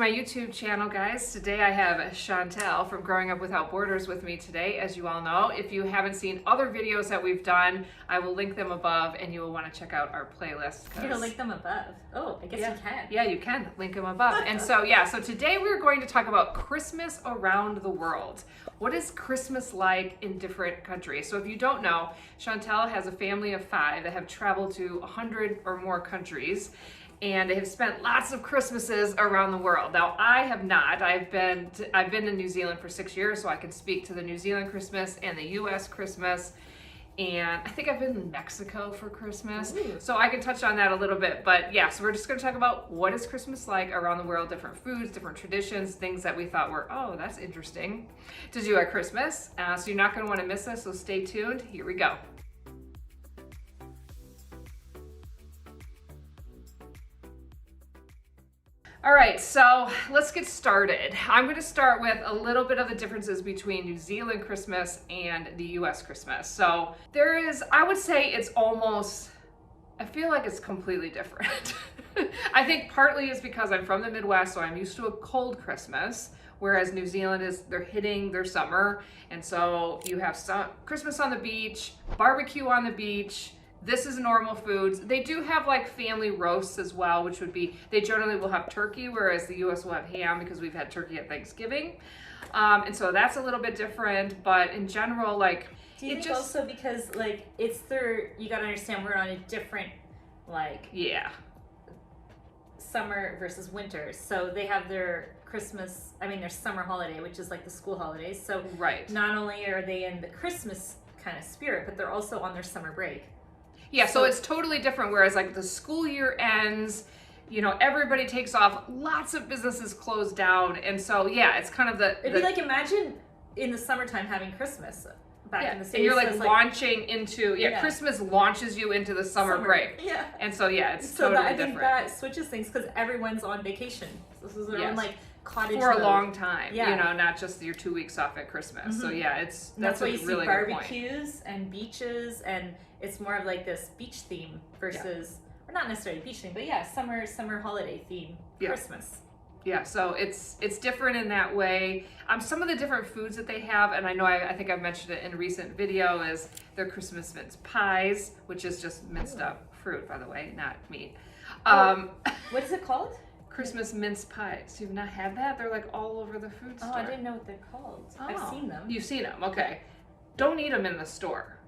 my YouTube channel, guys. Today I have Chantel from Growing Up Without Borders with me today, as you all know. If you haven't seen other videos that we've done, I will link them above and you will want to check out our playlist. You're gonna link them above. Oh, I guess you can. Yeah, you can link them above. And so today we're going to talk about Christmas around the world. What is Christmas like in different countries? So if you don't know, Chantel has a family of 5 that have traveled to 100 or more countries, and they have spent lots of Christmases around the world. Now, I have not. I've been in New Zealand for 6 years, so I can speak to the New Zealand Christmas and the U.S. Christmas. And I think I've been in Mexico for Christmas. Ooh. So I can touch on that a little bit. But yeah, so we're just going to talk about what is Christmas like around the world, different foods, different traditions, things that we thought were, oh, that's interesting to do at Christmas. So you're not going to want to miss this, so stay tuned. Here we go. All right, so let's get started. I'm going to start with a little bit of the differences between New Zealand Christmas and the US Christmas. So there is, I would say it's almost, I feel like it's completely different. I think partly is because I'm from the Midwest, so I'm used to a cold Christmas, whereas New Zealand they're hitting their summer. And so you have Christmas on the beach, barbecue on the beach. This is normal foods. They do have like family roasts as well, which would be, they generally will have turkey, whereas the US will have ham because we've had turkey at Thanksgiving. And so that's a little bit different, but in general, like, do you think also because like it's you gotta understand we're on a different, like, yeah, summer versus winter. So they have their their summer holiday, which is like the school holidays. So right. Not only are they in the Christmas kind of spirit, but they're also on their summer break. Yeah, so it's totally different. Whereas like the school year ends, you know, everybody takes off, lots of businesses close down. And so, yeah, it's kind of it'd be like, imagine in the summertime having Christmas back in the States. And you're like launching into, Christmas launches you into the summer break. Yeah. And so, yeah, it's totally different. I think that switches things because everyone's on vacation. So this is their own like cottage for mode. A long time, you know, not just your 2 weeks off at Christmas. Mm-hmm. So yeah, that's why a you really see barbecues and beaches, and it's more of like this beach theme versus, or not necessarily beach theme, but summer holiday theme, Christmas. Yeah, so it's different in that way. Some of the different foods that they have, and I know I think I've mentioned it in a recent video, is their Christmas mince pies, which is just minced up fruit, by the way, not meat. What is it called? Christmas mince pies. You've not had that? They're like all over the food store. Oh, I didn't know what they're called. Oh. I've seen them. You've seen them, okay. Don't eat them in the store.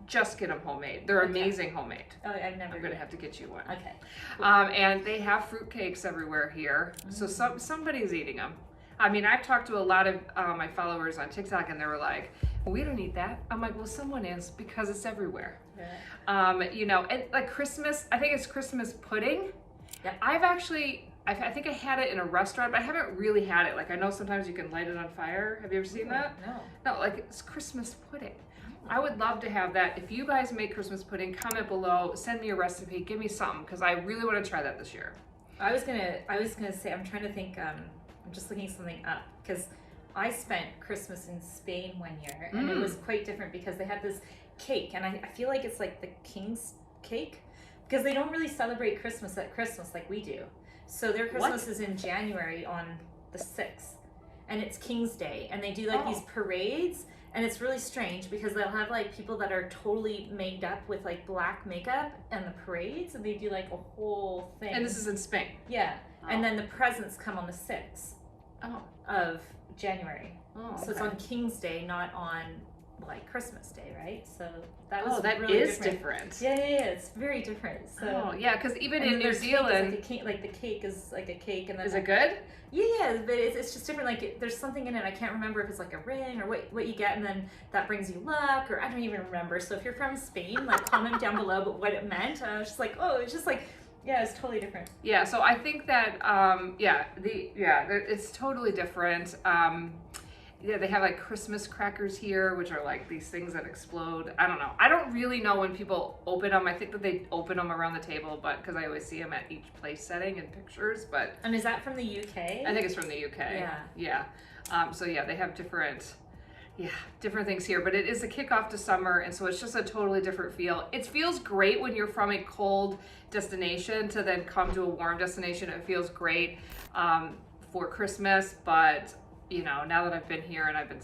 Just get them homemade. They're amazing homemade. Oh, I've never. I'm gonna have to get you one. Okay. Cool. And they have fruit cakes everywhere here, so somebody's eating them. I mean, I've talked to a lot of my followers on TikTok, and they were like, well, "We don't eat that." I'm like, "Well, someone is because it's everywhere." Yeah. You know, and like Christmas, I think it's Christmas pudding. Yeah. I think I had it in a restaurant, but I haven't really had it. Like, I know sometimes you can light it on fire. Have you ever seen that? No. No, like it's Christmas pudding. I would love to have that. If you guys make Christmas pudding, comment below, send me a recipe, give me something, because I really want to try that this year. I was gonna say, I'm trying to think, I'm just looking something up, because I spent Christmas in Spain one year, and it was quite different because they had this cake, and I feel like it's like the king's cake, because they don't really celebrate Christmas at Christmas like we do. So their Christmas is in January on the 6th, and it's King's Day, and they do like these parades, and it's really strange because they'll have like people that are totally made up with like black makeup and the parades, and they do like a whole thing. And this is in Spain. Yeah. And then the presents come on the 6th of January. Oh, okay. So it's on King's Day, not on like Christmas Day, right? So that was that really is different. Yeah, it's very different. So because even in New Zealand, like the cake is like a cake, and then is it good? Yeah, but it's just different. Like there's something in it. I can't remember if it's like a ring or what you get, and then that brings you luck, or I don't even remember. So if you're from Spain, like comment down below but what it meant. And I was just like, oh, it's just like, yeah, it's totally different. Yeah, so I think that it's totally different. Yeah, they have like Christmas crackers here, which are like these things that explode. I don't know. I don't really know when people open them. I think that they open them around the table, but because I always see them at each place setting in pictures. But and is that from the UK? I think it's from the UK. Yeah. So yeah, they have different things here. But it is a kickoff to summer, and so it's just a totally different feel. It feels great when you're from a cold destination to then come to a warm destination. It feels great. for Christmas, but now that I've been here and I've been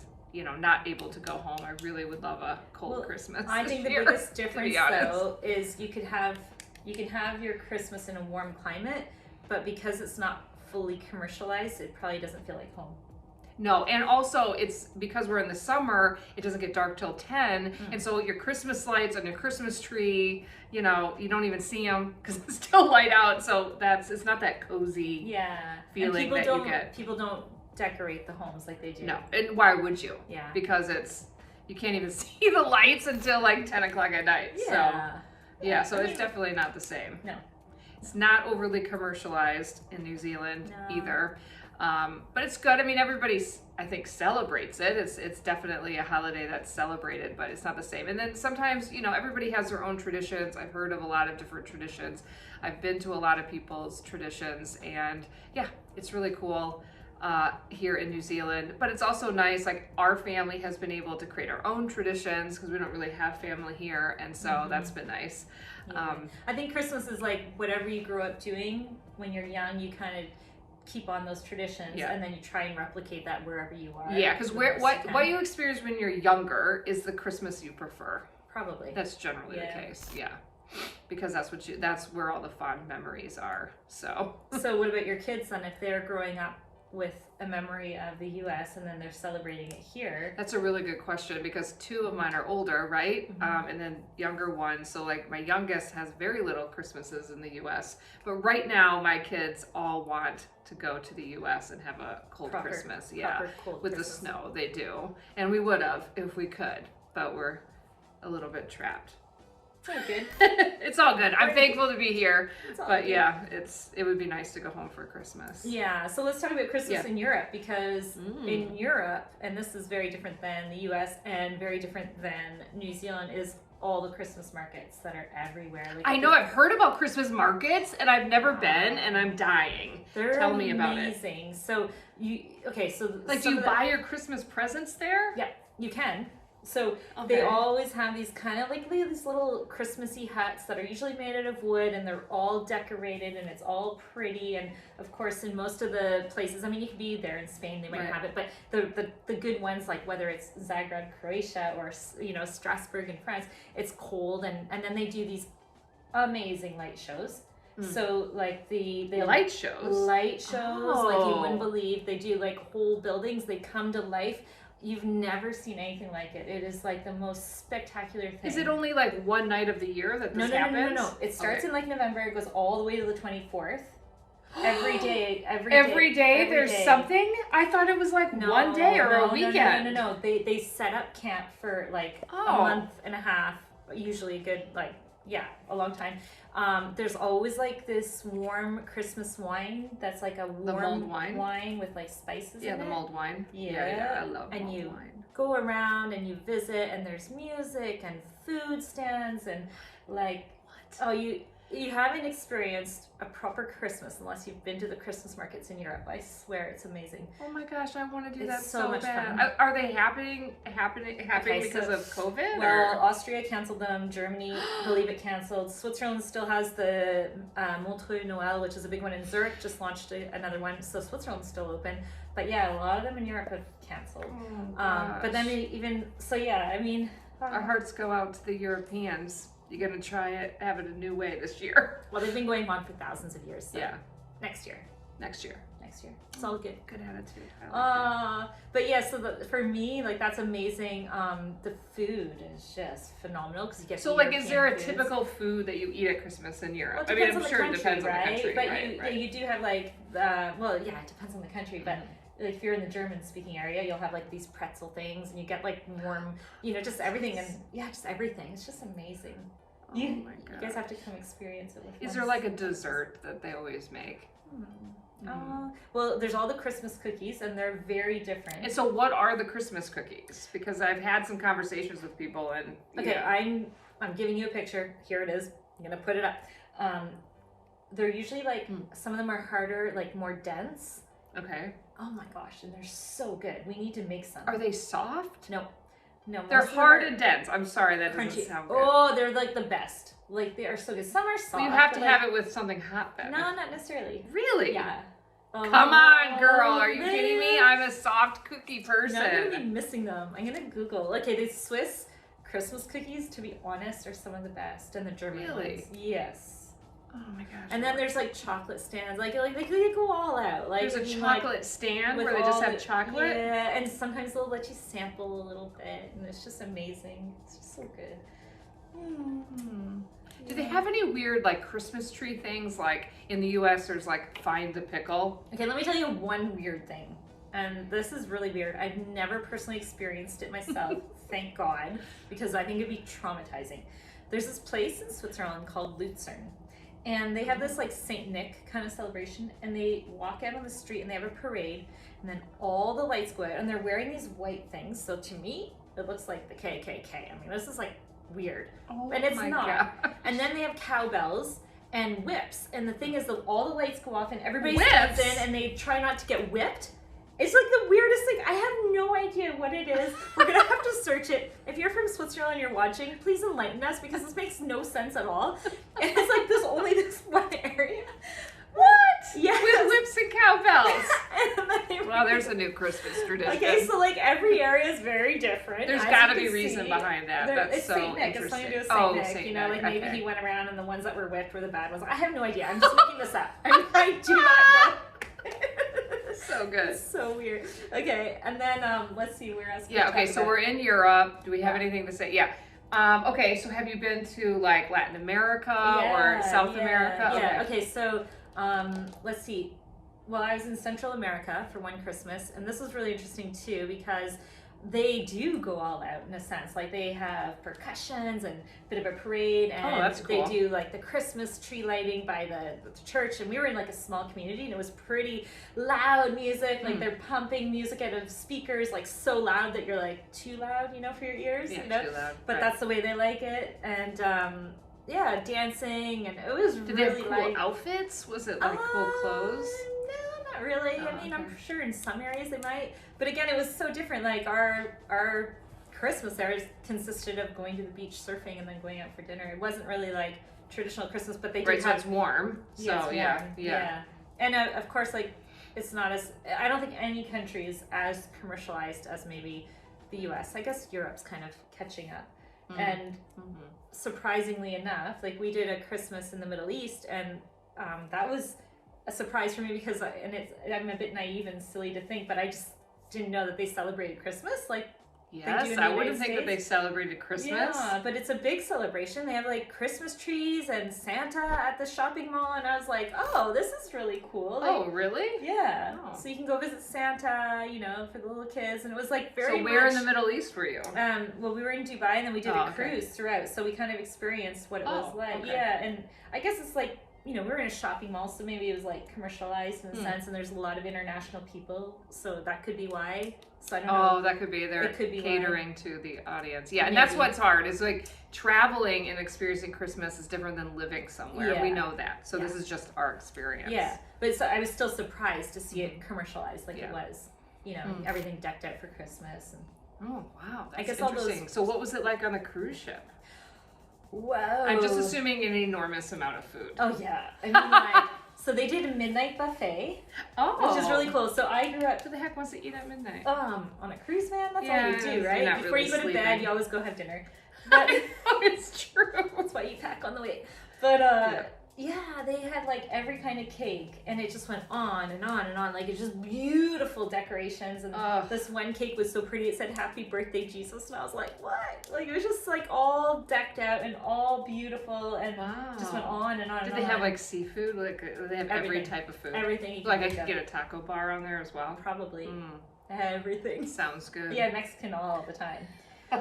not able to go home, I really would love a cold Christmas. I think the biggest difference though is you can have your Christmas in a warm climate, but because it's not fully commercialized, it probably doesn't feel like home. No, and also it's because we're in the summer, it doesn't get dark till 10, and so your Christmas lights on your Christmas tree, you don't even see them because it's still light out, so it's not that cozy feeling that you get. People don't decorate the homes like they do. No, and why would you? Yeah. Because you can't even see the lights until like 10 o'clock at night. Yeah. So it's definitely not the same. No. It's not overly commercialized in New Zealand either. But it's good. I mean, everybody, I think, celebrates it. It's definitely a holiday that's celebrated, but it's not the same. And then sometimes, everybody has their own traditions. I've heard of a lot of different traditions. I've been to a lot of people's traditions, and yeah, it's really cool here in New Zealand. But it's also nice, like our family has been able to create our own traditions because we don't really have family here, and so that's been nice. Yeah. I think Christmas is like whatever you grew up doing when you're young, you kind of keep on those traditions and then you try and replicate that wherever you are. Yeah, because what you experience when you're younger is the Christmas you prefer. Probably. That's generally the case. Yeah. Because that's where all the fond memories are. So what about your kids then, if they're growing up with a memory of the US and then they're celebrating it here? That's a really good question because two of mine are older, right? And then younger ones. So like my youngest has very little Christmases in the US, but right now my kids all want to go to the US and have a cold Christmas. Yeah. With the snow, they do. And we would have if we could, but we're a little bit trapped. It's all good. It's all good. I'm thankful to be here, but yeah, it would be nice to go home for Christmas. Yeah, so let's talk about Christmas in Europe, because in Europe, and this is very different than the US and very different than New Zealand, is all the Christmas markets that are everywhere. Like, I know, I've heard about Christmas markets and I've never been, and I'm dying. Tell me about it. Amazing. So do you buy your Christmas presents there? Yeah, you can. So they always have these kind of like these little Christmassy huts that are usually made out of wood, and they're all decorated and it's all pretty. And of course, in most of the places, I mean, you could be there in Spain, they might have it, but the good ones, like whether it's Zagreb, Croatia, or Strasbourg in France, it's cold, and then they do these amazing light shows. So like the light shows, like you wouldn't believe. They do like whole buildings, they come to life. You've never seen anything like it. It is like the most spectacular thing. Is it only like one night of the year that this happens? No. It starts in like November. It goes all the way to the 24th. Every day. There's something? I thought it was like one day or a weekend. No. They set up camp for like a month and a half. Usually a good a long time. There's always like this warm Christmas wine that's like a warm wine with like spices in it. The mulled wine. Yeah, I love and mulled you wine. Go around and you visit, and there's music and food stands and like you haven't experienced a proper Christmas unless you've been to the Christmas markets in Europe. I swear, it's amazing. Oh my gosh, I want to do that so much bad. fun. Are they happening because of COVID? Well, Austria canceled them. Germany, believe it, canceled. Switzerland still has the Montreux Noël, which is a big one in Zurich. Just launched another one, so Switzerland's still open. But yeah, a lot of them in Europe have canceled. But then our hearts go out to the Europeans. You're going to try it, have it a new way this year. Well, they've been going on for thousands of years. So Next year. It's all good. Good attitude. I like but yeah, so for me, like, that's amazing. The food is just phenomenal because you get is there a typical food that you eat at Christmas in Europe? Well, I'm sure it depends on the country, but you do have like, it depends on the country, but like if you're in the German-speaking area, you'll have like these pretzel things, and you get like warm, just everything, and just everything. It's just amazing. Oh my God. You guys have to come experience it with us. Is there like a dessert that they always make? Well, there's all the Christmas cookies, and they're very different. And so what are the Christmas cookies? Because I've had some conversations with people, and I'm giving you a picture. Here it is. I'm gonna put it up. They're usually like some of them are harder, like more dense. Okay. Oh my gosh, and they're so good. We need to make some. Are they soft? No. They're hard and dense. I'm sorry, that doesn't sound good. Oh, they're like the best. Like, they are so good. Some are soft. Well, you have to have it with something hot then. No, not necessarily. Really? Yeah. Come on, girl. Are you man. kidding me? I'm a soft cookie person. Now I'm going to be missing them. I'm going to Google. Okay, these Swiss Christmas cookies, to be honest, are some of the best. And the German Really? ones. Yes. Oh my gosh. And then there's like chocolate stands. Like they go all out. Like there's a I mean, chocolate stand with where they just all have the- chocolate. Yeah, and sometimes they'll let you sample a little bit. And it's just amazing. It's just so good. Hmm. Do they have any weird like Christmas tree things? Like in the US, there's like Find the Pickle. Okay, let me tell you one weird thing. And this is really weird. I've never personally experienced it myself, thank God, because I think it'd be traumatizing. There's this place in Switzerland called Luzern. And they have this like Saint Nick kind of celebration, and they walk out on the street and they have a parade, and then all the lights go out, and they're wearing these white things. So to me, it looks like the KKK. I mean, this is like weird. Oh And it's my not. God. And then they have cowbells and whips. And the thing is that all the lights go off and everybody Whips? stands in and they try not to get whipped. It's like the weirdest thing. I have no idea what it is. We're gonna have to search it. If you're from Switzerland and you're watching, please enlighten us because this makes no sense at all. And it's like there's only this one area. What? Yes. With whips and cowbells. And then Well, there's a new Christmas tradition. Okay, so like every area is very different. There's as got to you be can reason see. behind that. There- That's it's so Saint Nick. It's interesting. something to do with Saint Oh, Nick. Saint You know, Nick. like maybe Okay. he went around and the ones that were whipped were the bad ones. I have no idea. I'm just making this up. I do not know. So good. It's so weird. Okay, and then let's see where else. Can Yeah, we okay, talk so about? we're in Europe. Do we have Yeah. anything to say? Yeah. Okay, so have you been to like Latin America or South America? Yeah. Okay, so let's see. Well, I was in Central America for one Christmas, and this was really interesting too because they do go all out in a sense. Like they have percussions and a bit of a parade, and that's cool. they do like the Christmas tree lighting by the church. And we were in like a small community, and it was pretty loud music. Like they're pumping music out of speakers, like so loud that you're like too loud, you know, for your ears. Yeah, you know? too loud. But Right. that's the way they like it, and yeah, dancing, and it was Did they really have cool like outfits? Was it like cool clothes? No, not really. Oh, I mean, I'm okay. sure in some areas they might, but again, it was so different. Like our Christmas there consisted of going to the beach, surfing, and then going out for dinner. It wasn't really like traditional Christmas, but they did Right, so have. it's warm. So Yeah, it's yeah, warm. yeah. And of course, like it's not as. I don't think any country is as commercialized as maybe the U.S. I guess Europe's kind of catching up, Mhm. and Mhm. surprisingly enough, like we did a Christmas in the Middle East, and that was a surprise for me because I'm a bit naive and silly to think, but I just didn't know that they celebrated Christmas. Like Yes, in the I wouldn't United think that they States. celebrated Christmas. yeah, but it's a big celebration. They have like Christmas trees and Santa at the shopping mall, and I was like, oh, this is really cool. Like, Oh, really? yeah. Oh. So you can go visit Santa, you know, for the little kids, and it was like very. So where much, in the Middle East were you? well, we were in Dubai, and then we did Oh, a okay. cruise throughout, so we kind of experienced what it was Oh, like. okay. Yeah, and I guess it's like, you know, we were in a shopping mall, so maybe it was like commercialized in a sense, and there's a lot of international people, so that could be why. So I don't know. Oh, that could be they're It could be catering to the audience. Yeah, and that's Maybe. what's hard is like traveling and experiencing Christmas is different than living somewhere. Yeah. We know that. So this Yeah. is just our experience. Yeah, but so I was still surprised to see it commercialized like Yeah. it was. You know, Mm. everything decked out for Christmas. And Oh wow, that's guess all those- interesting. So what was it like on a cruise ship? whoa! I'm just assuming an enormous amount of food. Oh yeah, I mean like so they did a midnight buffet, Oh, which is really cool. So I grew up Who the heck wants to eat at midnight? on a cruise, man. That's Yeah, all you do, you're right? not Before really you go to bed, sleeping. you always go have dinner. But Oh, it's true. that's why you pack on the way. But yeah, they had like every kind of cake, and it just went on and on and on. Like it's just beautiful decorations, and Ugh. this one cake was so pretty. It said "Happy Birthday, Jesus," and I was like, "What?" Like it was just like all decked out and all beautiful, and Wow. just went on and on. Did and they have on. like seafood? Like they have every Everything. type of food. everything? You can Like I think could of. get a taco bar on there as well. Probably Mm, everything. sounds good. Yeah, Mexican all the time.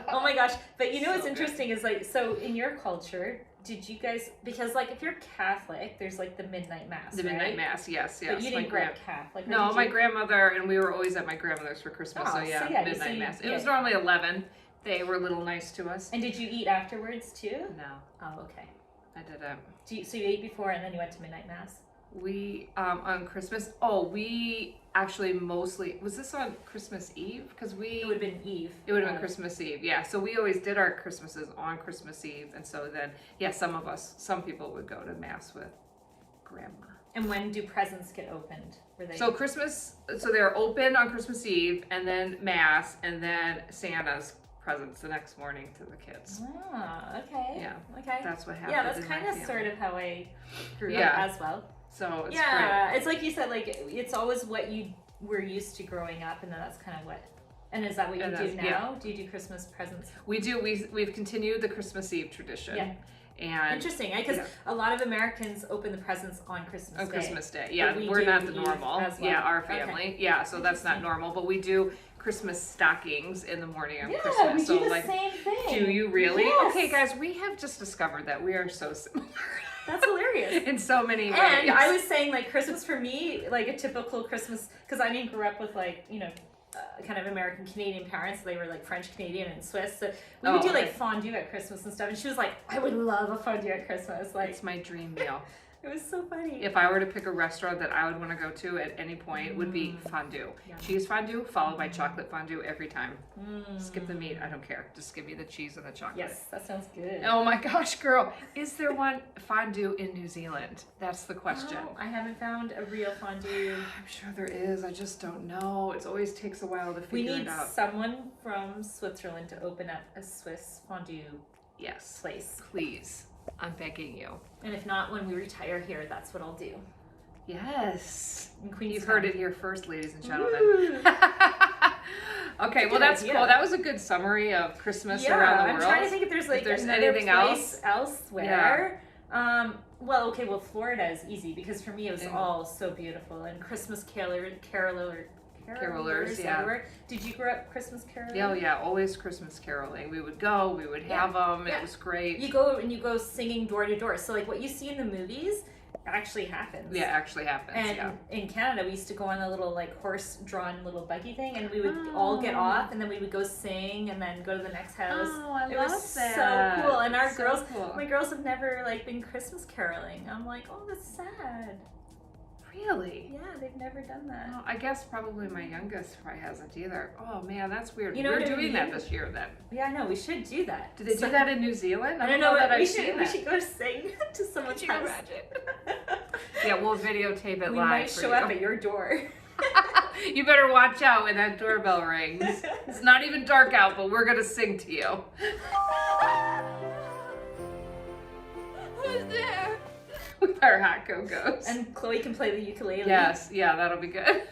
Oh my gosh. But you know what's So good. interesting is like, so in your culture, did you guys, because like if you're Catholic, there's like the midnight mass, The midnight right? mass, yes. But you My didn't grow grand- up Catholic. or No, did my you? grandmother, and we were always at my grandmother's for Christmas. Oh, so so yeah, yeah, you midnight see- mass. It yeah. was normally 11. They were a little nice to us. And did you eat afterwards too? No, Oh, okay. I didn't. So you ate before and then you went to midnight mass? We on Christmas. Oh, we actually mostly was this on Christmas Eve because It we would have been Eve. it would have been Christmas Eve. Yeah, so we always did our Christmases on Christmas Eve, and so then yeah, some people would go to mass with grandma. And when do presents get opened? Were they? So they're open on Christmas Eve, and then Mass, and then Santa's presents the next morning to the kids. Ah, okay. Yeah. Okay. That's what happened. Yeah, that's in my kind of family. sort of how I grew Yeah. up as well. So it's Yeah, it's like you said, like it's always what you were used to growing up, and then that's kind of what. And is that what you And do that's- now? yeah. Do you do Christmas presents? We do. We've continued the Christmas Eve tradition. Yeah. And Interesting, because a lot of Americans open the presents on Christmas on Day. Christmas Day. Yeah, we we're do not the Eve normal. as well. Yeah, our Okay. family. Yeah, so that's not Interesting. normal. But we do Christmas stockings in the morning of Yeah, Christmas. we So do the like, same thing. do you really? Yes. Okay, guys, we have just discovered that we are so similar. That's hilarious. In so many ways. And I was saying, like, Christmas for me, like a typical Christmas, because I didn't grow up with, like, you know, kind of American Canadian parents. They were like French Canadian and Swiss. So we would do like fondue at Christmas and stuff. And she was like, I would love a fondue at Christmas. Like, It's my dream meal. it was so funny. If I were to pick a restaurant that I would want to go to at any point, it would be fondue. Yum. Cheese fondue followed by chocolate fondue every time. Skip the meat, I don't care. Just give me the cheese and the chocolate. Yes, that sounds good. Oh my gosh, girl. Is there one fondue in New Zealand? That's the question. Oh, I haven't found a real fondue. I'm sure there is. I just don't know. It always takes a while to We figure need it out. someone from Switzerland to open up a Swiss fondue Yes. place. Please. I'm begging you. And if not, when we retire here, that's what I'll do. Yes. In Queenstown. You've heard it here first, ladies and gentlemen. Woo. Okay, well good that's idea. cool. That was a good summary of Christmas around the world. I'm trying to think if there's like another anything place elsewhere. Well, okay, well Florida is easy because for me it was Yeah. all so beautiful and Christmas carolers, Carolers, yeah. everywhere. Did you grow up Christmas caroling? Yeah, oh yeah, always Christmas caroling. We would go, we would have them. Yeah. It was great. You go singing door to door. So like what you see in the movies actually happens. Yeah, actually happens. And yeah. in Canada, we used to go on a little like horse-drawn little buggy thing, and we would Oh. all get off, and then we would go sing, and then go to the next house. Oh, I It love was that. so cool. And our So girls, cool. my girls have never like been Christmas caroling. I'm like, oh, that's sad. Really? Yeah, they've never done that. Well, I guess probably my youngest probably hasn't either. Oh man, that's weird. You know We're what I doing mean? that this year then. Yeah, no, we should do that. Do they do that in New Zealand? I don't know, that but we I've should seen we that. should go sing to someone's Could you house. imagine? Yeah, we'll videotape it We live might for show you. up at your door. You better watch out when that doorbell rings. It's not even dark out, but we're gonna sing to you. Who's there? With our hot go-go's. And Chloe can play the ukulele. Yes, yeah, that'll be good.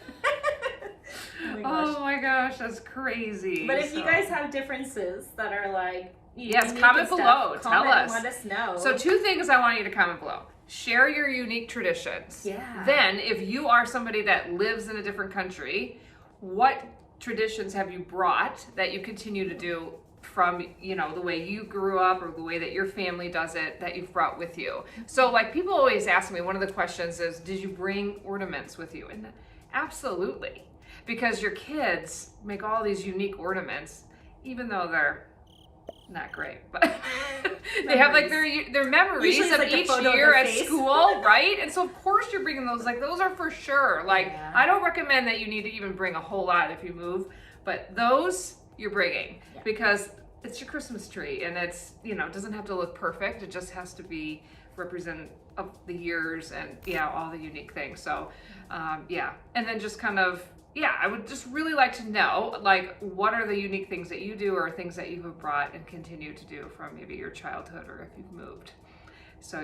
Oh my gosh. Oh my gosh, that's crazy. But if you So- guys have differences that are like Yes, unique comment and stuff, below. Tell comment and us. let us know. So 2 things I want you to comment below. Share your unique traditions. Yeah. Then, if you are somebody that lives in a different country, what traditions have you brought that you continue to do from, you know, the way you grew up or the way that your family does it that you've brought with you? So like people always ask me, one of the questions is, did you bring ornaments with you? And absolutely. Because your kids make all these unique ornaments, even though they're not great, but they have like their memories Usually it's of like a each photo of year their at face. school, right? And so of course you're bringing those, like those are for sure. Like Yeah. I don't recommend that you need to even bring a whole lot if you move, but those you're bringing because it's your Christmas tree and it's, you know, it doesn't have to look perfect. It just has to be represent of the years and all the unique things. So and then just kind of I would just really like to know, like, what are the unique things that you do or things that you have brought and continue to do from maybe your childhood or if you've moved. So,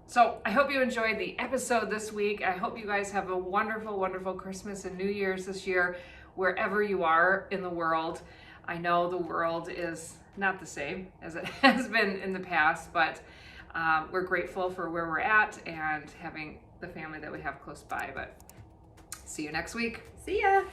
So I hope you enjoyed the episode this week. I hope you guys have a wonderful, wonderful Christmas and New Year's this year, wherever you are in the world. I know the world is not the same as it has been in the past, but we're grateful for where we're at and having the family that we have close by. But see you next week. See ya.